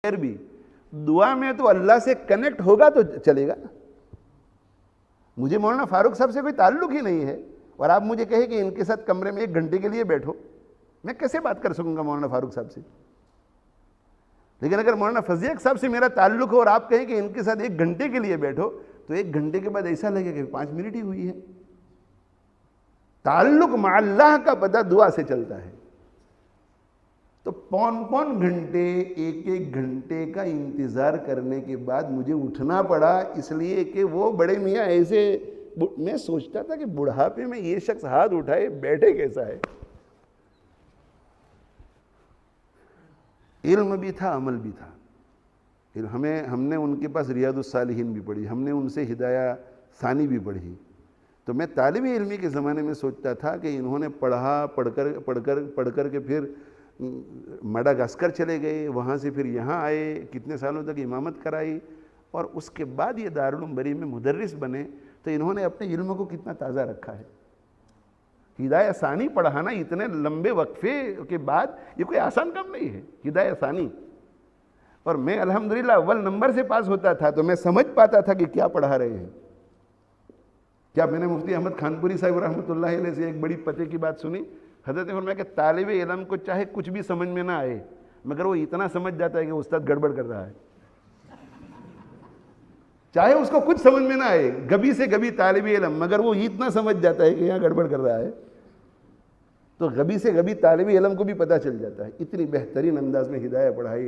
خیر بھی دعا میں تو اللہ سے کنیکٹ ہوگا تو چلے گا. مجھے مولانا فاروق صاحب سے کوئی تعلق ہی نہیں ہے اور آپ مجھے کہیں کہ ان کے ساتھ کمرے میں 1 گھنٹے کے لیے بیٹھو, میں کیسے بات کر سکوں گا مولانا فاروق صاحب سے؟ لیکن اگر مولانا فضل حق صاحب سے میرا تعلق ہو اور آپ کہیں کہ ان کے ساتھ 1 گھنٹے کے لیے بیٹھو تو 1 گھنٹے کے بعد ایسا لگے کہ 5 منٹ ہی ہوئی ہے. تعلق مع اللہ کا پتہ دعا سے چلتا ہے. تو 5 گھنٹے 1 گھنٹے کا انتظار کرنے کے بعد مجھے اٹھنا پڑا, اس لیے کہ وہ بڑے میاں ایسے, میں سوچتا تھا کہ بڑھاپے میں یہ شخص ہاتھ اٹھائے بیٹھے کیسا ہے. علم بھی تھا, عمل بھی تھا. ہم نے ان کے پاس ریاض الصالحین بھی پڑھی, ہم نے ان سے ہدایہ ثانی بھی پڑھی. تو میں طالب علمی کے زمانے میں سوچتا تھا کہ انہوں نے پڑھ کر کے پھر مڈغاسکر چلے گئے, وہاں سے پھر یہاں آئے, کتنے سالوں تک امامت کرائی اور اس کے بعد یہ دارالعلوم بری میں مدرس بنے. تو انہوں نے اپنے علم کو کتنا تازہ رکھا ہے. ہدایہ ثانی پڑھانا اتنے لمبے وقفے کے بعد یہ کوئی آسان کام نہیں ہے, ہدایہ ثانی. اور میں الحمدللہ اول نمبر سے پاس ہوتا تھا تو میں سمجھ پاتا تھا کہ کیا پڑھا رہے ہیں. کیا میں نے مفتی احمد خانپوری صاحب رحمۃ اللہ علیہ سے ایک بڑی پتے کی بات سنی. حضرت نے فرمایا کہ طالب علم کو چاہے کچھ بھی سمجھ میں نہ آئے مگر وہ اتنا سمجھ جاتا ہے کہ استاد گڑبڑ کر رہا ہے. چاہے اس کو کچھ سمجھ میں نہ آئے, گبی سے گبی طالب علم, مگر وہ اتنا سمجھ جاتا ہے کہ یہاں گڑبڑ کر رہا ہے. تو غبی سے غبی طالب علم کو بھی پتہ چل جاتا ہے. اتنی بہترین انداز میں ہدایہ پڑھائی.